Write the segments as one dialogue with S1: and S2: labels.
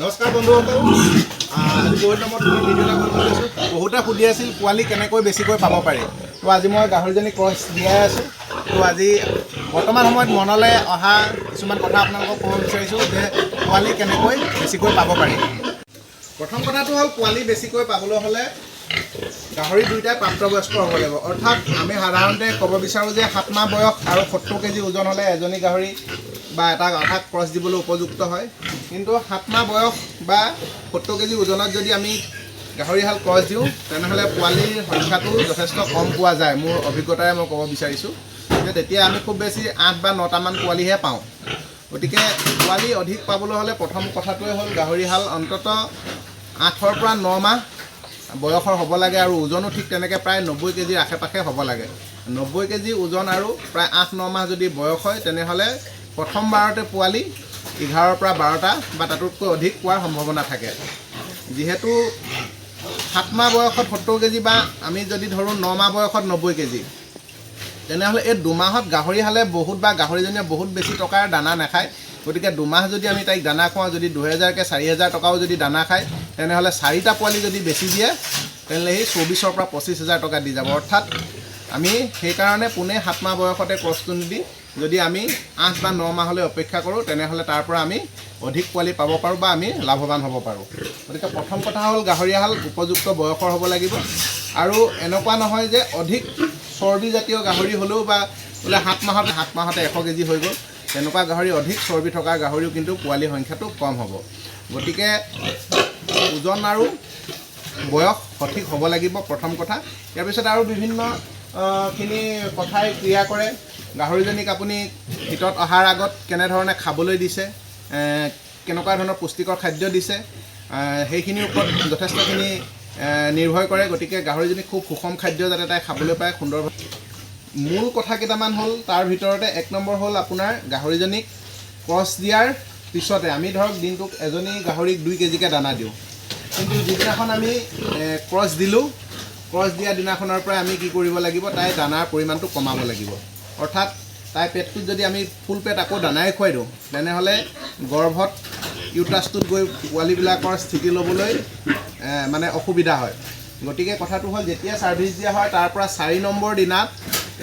S1: নমস্কাৰ বন্ধুসকল, আজি বহুত নামত ভিডিঅ' এটা কৰিব লৈছোঁ। বহুতে সুধি আছিল পোৱালি কেনেকৈ বেছিকৈ পাব পাৰি। তো আজি মই গাহৰিজনী ক্ৰছ দিয়াই আছোঁ। তো আজি বৰ্তমান সময়ত মনলৈ অহা কিছুমান কথা আপোনালোকক ক'ব বিচাৰিছোঁ যে পোৱালি কেনেকৈ বেছিকৈ পাব পাৰি। প্ৰথম কথাটো হ'ল পোৱালি বেছিকৈ পাবলৈ হ'লে গাহৰি দুয়োটাই প্ৰাপ্তবয়স্ক হ'ব লাগিব। অৰ্থাৎ আমি সাধাৰণতে ক'ব বিচাৰোঁ যে 7 মাহ বয়স আৰু 70 কেজি ওজন হ'লে এজনী গাহৰি বা এটা আধাক ক্ৰছ দিবলৈ উপযুক্ত হয়। কিন্তু 7 মাহ বয়স বা 70 কেজি ওজনত যদি আমি গাহৰিহাল ক্ৰছ দিওঁ তেনেহ'লে পোৱালিৰ সংখ্যাটো যথেষ্ট কম পোৱা যায়। মোৰ অভিজ্ঞতাৰে মই ক'ব বিচাৰিছোঁ যে তেতিয়া আমি খুব বেছি 8 বা 9টামান পোৱালিহে পাওঁ। গতিকে পোৱালি অধিক পাবলৈ হ'লে প্ৰথম কথাটোৱে হ'ল গাহৰিহাল অন্ততঃ 8ৰ পৰা 9 মাহ বয়সৰ হ'ব লাগে আৰু ওজনো ঠিক তেনেকৈ প্ৰায় 90 কেজিৰ আশে পাশে হ'ব লাগে। 90 কেজি ওজন আৰু প্ৰায় 8-9 মাহ যদি বয়স হয় তেনেহ'লে প্ৰথমবাৰতে পোৱালি 11ৰ পৰা 12টা বা তাতোতকৈ অধিক পোৱাৰ সম্ভাৱনা থাকে। যিহেতু 7 মাহ বয়সত 70 কেজি বা আমি যদি ধৰোঁ 9 মাহ বয়সত 90 কেজি, তেনেহ'লে এই 2 মাহত গাহৰিহালে বহুত বা গাহৰিজনীয়ে বহুত বেছি টকাৰ দানা নাখায়। গতিকে 2 মাহ যদি আমি তাইক দানা খুৱাওঁ, যদি 2000কৈ 4000 টকাও যদি দানা খায় তেনেহ'লে 4টা পোৱালি যদি বেছি দিয়ে তেনেহ'লে সেই 24ৰ পৰা 25,000 টকা দি যাব। অৰ্থাৎ আমি সেইকাৰণে পোনে 7 মাহ বয়সতে ক্ৰছটো নিদি যদি আমি 8 বা 9 মাহলৈ অপেক্ষা কৰোঁ তেনেহ'লে তাৰ পৰা আমি অধিক পোৱালি পাব পাৰোঁ বা আমি লাভৱান হ'ব পাৰোঁ। গতিকে প্ৰথম কথা হ'ল গাহৰিহাল উপযুক্ত বয়সৰ হ'ব লাগিব আৰু এনেকুৱা নহয় যে অধিক চৰ্বিজাতীয় গাহৰি হ'লেও বা বোলে 7 মাহতে 100 কেজি হৈ গ'ল, তেনেকুৱা গাহৰি অধিক চৰ্বি থকা গাহৰিও কিন্তু পোৱালিৰ সংখ্যাটো কম হ'ব। গতিকে ওজন আৰু বয়স সঠিক হ'ব লাগিব প্ৰথম কথা। ইয়াৰ পিছত আৰু বিভিন্ন খিনি কথাই ক্ৰিয়া কৰে। গাহৰিজনীক আপুনি ভিতৰত অহাৰ আগত কেনেধৰণে খাবলৈ দিছে, কেনেকুৱা ধৰণৰ পুষ্টিকৰ খাদ্য দিছে, সেইখিনিৰ ওপৰত যথেষ্টখিনি নিৰ্ভৰ কৰে। গতিকে গাহৰিজনীক খুব সুষম খাদ্য যাতে তাই খাবলৈ পায় সুন্দৰভাৱে। মূল কথা কেইটামান হ'ল, তাৰ ভিতৰতে 1 নম্বৰ হ'ল আপোনাৰ গাহৰিজনীক ক্ৰছ দিয়াৰ পিছতে আমি ধৰক দিনটোক এজনী গাহৰিক 2 কেজিকৈ দানা দিওঁ। কিন্তু যিদিনাখন আমি ক্ৰছ দিলোঁ, ক্ৰছ দিয়া দিনাখনৰ পৰাই আমি কি কৰিব লাগিব, তাই দানাৰ পৰিমাণটো কমাব লাগিব। অৰ্থাৎ তাই পেটটোত যদি আমি ফুল পেট আকৌ দানাই খুৱাই দিওঁ তেনেহ'লে গৰ্ভত ইউট্ৰাছটোত গৈ পোৱালিবিলাকৰ স্থিতি ল'বলৈ মানে অসুবিধা হয়। গতিকে কথাটো হ'ল যেতিয়া ছাৰ্ভিচ দিয়া হয় তাৰ পৰা 4 নম্বৰ দিনাত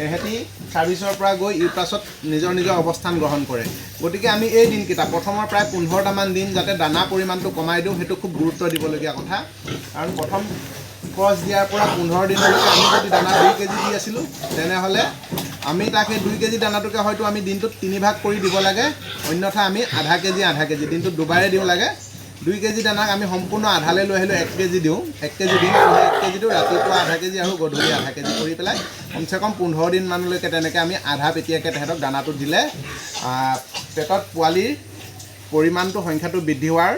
S1: এহেঁতি ছাৰ্ভিচৰ পৰা গৈ ইউট্ৰাছত নিজৰ অৱস্থান গ্ৰহণ কৰে। গতিকে আমি এই দিনকেইটা প্ৰথমৰ প্ৰায় 15টামান দিন যাতে দানা পৰিমাণটো কমাই দিওঁ সেইটো খুব গুৰুত্ব দিবলগীয়া কথা। কাৰণ প্ৰথম ক্ৰছ দিয়াৰ পৰা 15 দিনলৈকে আমি যদি দানা 2 কেজি দি আছিলোঁ তেনেহ'লে আমি তাক সেই 2 কেজি দানাটোকে হয়তো আমি দিনটোত 3 ভাগ কৰি দিব লাগে, অন্যথা আমি আধা কেজি দিনটোত দুবাৰে দিওঁ লাগে। 2 কেজি দানাক আমি সম্পূৰ্ণ আধালৈ লৈ আহিলোঁ 1 কেজি দিওঁ, 1 কেজি দিম আৰু সেই 1 কেজিটো ৰাতিপুৱা আধা কেজি আৰু গধূলি আধা কেজি কৰি পেলাই কমচে কম 15 দিনমানলৈকে তেনেকৈ আমি আধা পেটীয়াকৈ তেহেঁতক দানাটো দিলে পেটত পোৱালিৰ পৰিমাণটো সংখ্যাটো বৃদ্ধি হোৱাৰ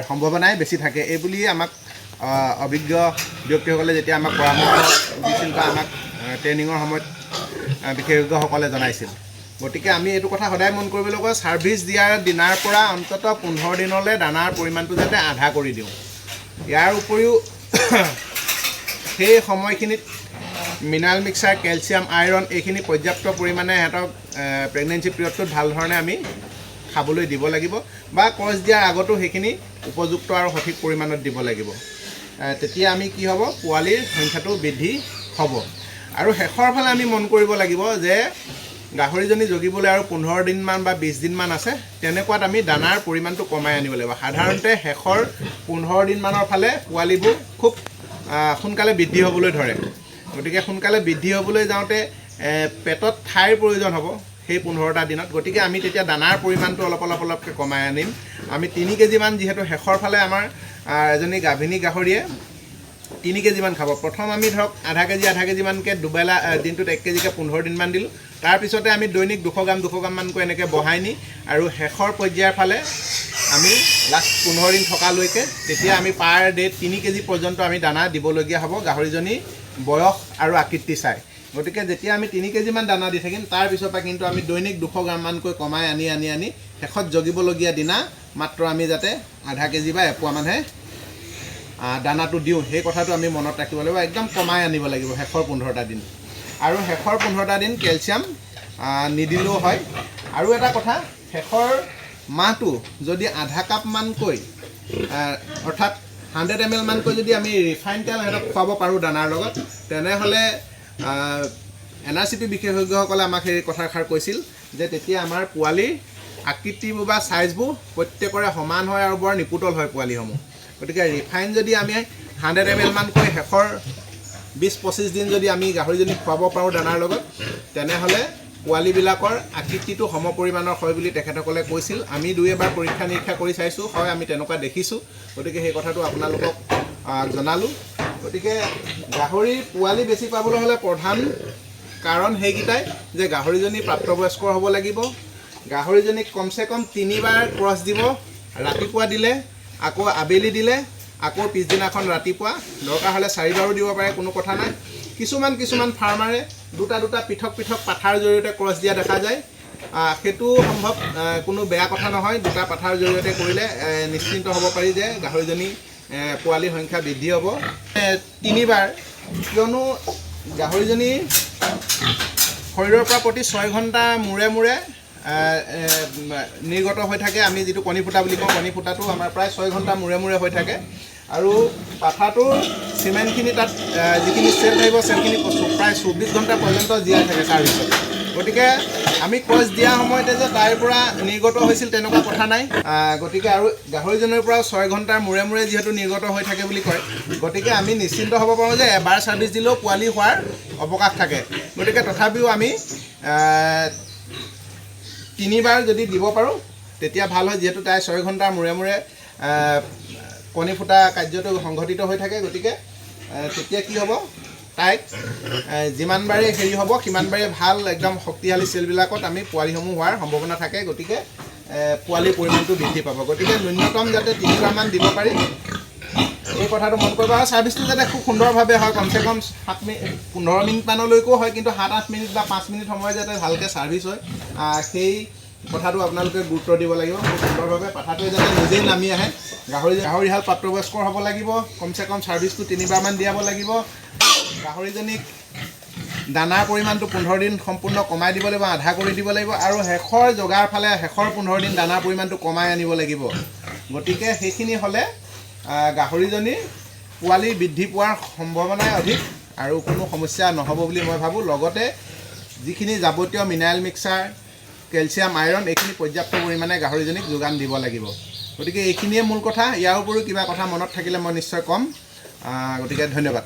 S1: সম্ভাৱনাই বেছি থাকে। এই বুলিয়ে আমাক অভিজ্ঞ ব্যক্তিসকলে যেতিয়া আমাক পৰামৰ্শ দিছিল বা আমাক ট্ৰেইনিঙৰ সময়ত বিশেষজ্ঞসকলে জনাইছিল। গতিকে আমি এইটো কথা সদায় মন কৰিবলৈ কওঁ, ছাৰ্ভিচ দিয়াৰ দিনাৰ পৰা অন্ততঃ 15 দিনলৈ দানাৰ পৰিমাণটো যাতে আধা কৰি দিওঁ। ইয়াৰ উপৰিও সেই সময়খিনিত মিনাৰেল মিক্সাৰ, কেলছিয়াম, আইৰণ এইখিনি পৰ্যাপ্ত পৰিমাণে সিহঁতক প্ৰেগনেঞ্চি পিৰিয়ডটোত ভাল ধৰণে আমি খাবলৈ দিব লাগিব বা ক্ৰছ দিয়াৰ আগতো সেইখিনি উপযুক্ত আৰু সঠিক পৰিমাণত দিব লাগিব। তেতিয়া আমি কি হ'ব, পোৱালিৰ সংখ্যাটো বৃদ্ধি হ'ব। আৰু শেষৰ ফালে আমি মন কৰিব লাগিব যে গাহৰিজনী জগিবলৈ আৰু 15 দিনমান বা 20 দিনমান আছে, তেনেকুৱাত আমি দানাৰ পৰিমাণটো কমাই আনিব লাগিব। সাধাৰণতে শেষৰ 15 দিনমানৰ ফালে পোৱালিবোৰ খুব সোনকালে বৃদ্ধি হ'বলৈ ধৰে। গতিকে সোনকালে বৃদ্ধি হ'বলৈ যাওঁতে পেটত ঠাইৰ প্ৰয়োজন হ'ব সেই 15টা দিনত। গতিকে আমি তেতিয়া দানাৰ পৰিমাণটো অলপকৈ কমাই আনিম। আমি 3 কেজিমান, যিহেতু শেষৰ ফালে আমাৰ এজনী গাভিনী গাহৰিয়ে 3 কেজিমান খাব। প্ৰথম আমি ধৰক আধা কেজিমানকৈ দুবেলা দিনটোত 1 কেজিকৈ 15 দিনমান দিলোঁ। তাৰপিছতে আমি দৈনিক 200 গ্ৰামমানকৈ এনেকৈ বঢ়াই নি আৰু শেষৰ পৰ্যায়ৰ ফালে আমি লাষ্ট 15 দিন থকালৈকে তেতিয়া আমি পাৰ ডে 3 কেজি পৰ্যন্ত আমি দানা দিবলগীয়া হ'ব গাহৰিজনী বয়স আৰু আকৃতি চাই। গতিকে যেতিয়া আমি 3 কেজিমান দানা দি থাকিম তাৰপিছৰ পৰা কিন্তু আমি দৈনিক 200 গ্ৰামমানকৈ কমাই আনি শেষত জগিবলগীয়া দিনা মাত্ৰ আমি যাতে আধা কেজি বা 1 পোৱামানহে দানাটো দিওঁ, সেই কথাটো আমি মনত ৰাখিব লাগিব। একদম কমাই আনিব লাগিব শেষৰ 15টা দিন। আৰু শেষৰ 15টা দিন কেলছিয়াম নিদিলেও হয়। আৰু এটা কথা, শেষৰ মাহটো যদি আধা কাপমানকৈ অৰ্থাৎ 100 ml মানকৈ যদি আমি ৰিফাইন তেল সিহঁতক খুৱাব পাৰোঁ দানাৰ লগত, তেনেহ'লে NRCP বিশেষজ্ঞসকলে আমাক সেই কথাষাৰ কৈছিল যে তেতিয়া আমাৰ পোৱালিৰ আকৃতিবোৰ বা চাইজবোৰ প্ৰত্যেকৰে সমান হয় আৰু বৰ নিপুতল হয় পোৱালিসমূহ। গতিকে ৰিফাইন যদি আমি 100 ml মানকৈ শেষৰ 20-25 দিন যদি আমি গাহৰিজনীক খুৱাব পাৰোঁ দানাৰ লগত, তেনেহ'লে পোৱালিবিলাকৰ আকৃতিটো সম পৰিমাণৰ হয় বুলি তেখেতসকলে কৈছিল। আমি দুই এবাৰ পৰীক্ষা নিৰীক্ষা কৰি চাইছোঁ, হয় আমি তেনেকুৱা দেখিছোঁ। গতিকে সেই কথাটো আপোনালোকক জনালোঁ। গতিকে গাহৰিৰ পোৱালি বেছি পাবলৈ হ'লে প্ৰধান কাৰণ সেইকেইটাই যে গাহৰিজনী প্ৰাপ্তবয়স্কৰ হ'ব লাগিব, গাহৰিজনীক কমচে কম 3 বাৰ ক্ৰছ দিব, ৰাতিপুৱা দিলে, আকৌ আবেলি দিলে, আকৌ পিছদিনাখন ৰাতিপুৱা, দৰকাৰ হ'লে 4 বাৰো দিব পাৰে, কোনো কথা নাই। কিছুমান ফাৰ্মাৰে দুটা পৃথক পাঠাৰ জৰিয়তে ক্ৰছ দিয়া দেখা যায়। সেইটো সম্ভৱ কোনো বেয়া কথা নহয়। দুটা পাঠাৰ জৰিয়তে কৰিলে নিশ্চিন্ত হ'ব পাৰি যে গাহৰিজনী পোৱালিৰ সংখ্যা বৃদ্ধি হ'ব। 3 বাৰ, কিয়নো গাহৰিজনী শৰীৰৰ পৰা প্ৰতি 6 ঘণ্টা মূৰে নিৰ্গত হৈ থাকে। আমি যিটো কণী ফুটা বুলি কওঁ, কণী ফুটাটো আমাৰ প্ৰায় 6 ঘণ্টা মূৰে হৈ থাকে। আৰু পাঠাটোৰ চিমেণ্টখিনি তাত যিখিনি চেল থাকিব, চেলখিনি প্ৰায় 24 ঘণ্টা পৰ্যন্ত জীয়াই থাকে তাৰ ভিতৰত। গতিকে আমি ক্ৰছ দিয়া সময়তে যে তাইৰ পৰা নিৰ্গত হৈছিল তেনেকুৱা কথা নাই। গতিকে আৰু গাহৰিজনীৰ পৰা 6 ঘণ্টাৰ মূৰে যিহেতু নিৰ্গত হৈ থাকে বুলি কয়, গতিকে আমি নিশ্চিন্ত হ'ব পাৰোঁ যে এবাৰ ছাৰ্ভিচ দিলেও পোৱালি হোৱাৰ অৱকাশ থাকে। গতিকে তথাপিও আমি 3 বাৰ যদি দিব পাৰোঁ তেতিয়া ভাল হয়, যিহেতু তাই 6 ঘণ্টাৰ মূৰে কণী ফুটা কাৰ্যটো সংঘটিত হৈ থাকে। গতিকে তেতিয়া কি হ'ব, তাইক যিমান বাৰে হেৰি হ'ব সিমান বাৰে ভাল একদম শক্তিশালী চেলবিলাকত আমি পোৱালিসমূহ হোৱাৰ সম্ভাৱনা থাকে। গতিকে পোৱালিৰ পৰিমাণটো বৃদ্ধি পাব। গতিকে ন্যূনতম যাতে 3 বাৰমান দিব পাৰি, এই কথাটো মন কৰিব। আৰু ছাৰ্ভিচটো যাতে খুব সুন্দৰভাৱে হয়, কমচে কম 15 মিনিটমানলৈকেও হয়, কিন্তু 7-8 মিনিট বা 5 মিনিট সময় যাতে ভালকৈ ছাৰ্ভিচ হয়, সেই কথাটো আপোনালোকে গুৰুত্ব দিব লাগিব। খুব সুন্দৰভাৱে পাঠাটোৱে যাতে নিজেই নামি আহে। গাহৰিহাল প্ৰাপ্তবয়স্কৰ হ'ব লাগিব, কমচে কম ছাৰ্ভিচটো 3 বাৰমান দিয়াব লাগিব। গাহৰিজনীক দানাৰ পৰিমাণটো 15 দিন সম্পূৰ্ণ কমাই দিব লাগিব, আধা কৰি দিব লাগিব। আৰু শেষৰ জগাৰ ফালে শেষৰ 15 দিন দানাৰ পৰিমাণটো কমাই আনিব লাগিব। গতিকে সেইখিনি হ'লে গাহৰিজনীৰ পোৱালি বৃদ্ধি পোৱাৰ সম্ভাৱনাই অধিক আৰু কোনো সমস্যা নহ'ব বুলি মই ভাবোঁ। লগতে যিখিনি যাৱতীয় মিনাৰেল মিক্সাৰ, কেলছিয়াম, আইৰণ, এইখিনি পৰ্যাপ্ত পৰিমাণে গাহৰিজনীক যোগান দিব লাগিব। গতিকে এইখিনিয়ে মূল কথা। ইয়াৰ উপৰিও কিবা কথা মনত থাকিলে মই নিশ্চয় ক'ম। গতিকে ধন্যবাদ।